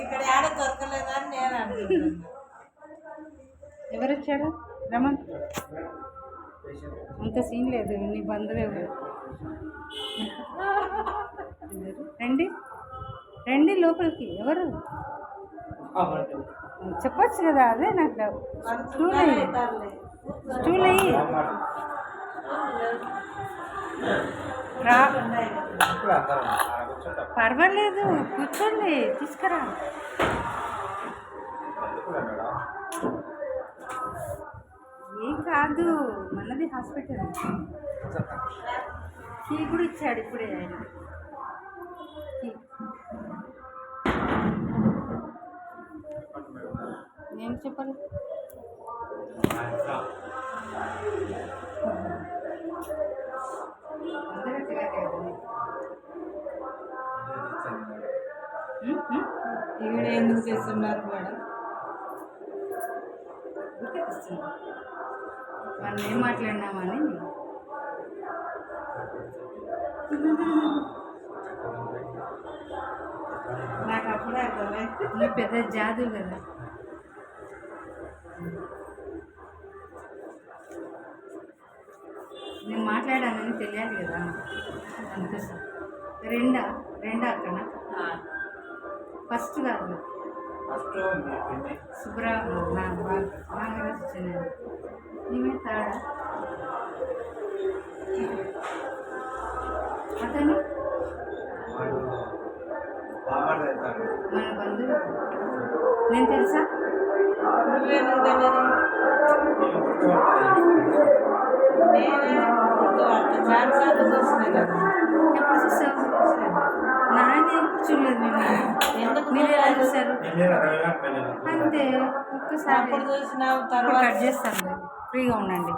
ఇక్కడ ఆడ దొరకలేదని నేను అనుకుంటున్నా. ఎవరు వచ్చారు రమణ్? అంత సీన్ లేదు, నీ బంధువు ఎవరు? రండి రండి లోపలికి. ఎవరు చెప్పచ్చు కదా. అదే నాకు స్టూల్ అయ్యి స్టూల్ అయ్యి రా. పర్వాలేదు కూర్చోండి, తీసుకురా. ఏం కాదు, మనది హాస్పిటల్. కీ కూడా ఇచ్చాడు ఇప్పుడే ఆయన. ఏం చెప్పాలి? ఈవిడ ఎందుకు చేస్తున్నారు మేడం? మనం ఏం మాట్లాడినామని. నాకు అప్పుడే అర్థమైంది, నువ్వు పెద్ద జాదు కదా. నేను మాట్లాడానని తెలియాలి కదా అందుకోసం. రెండా అక్కడ ఫస్ట్ కాదు, నాగరాజు చిన్న నీవే తాడా. అతను మన బంధువు. నేను తెలుసా? నువ్వేమో తెలియదు. చాలాసార్లు చూస్తున్నాయి కదా. ఎప్పుడు చూసావు? నాయన ఎప్పుడు చూడలేదు మేము. ఎందుకు మీరు ఎలా చూసారు? అంతే, ఒక్కసారి చూసినావు తర్వాత కట్ చేస్తాను. ఫ్రీగా ఉండండి.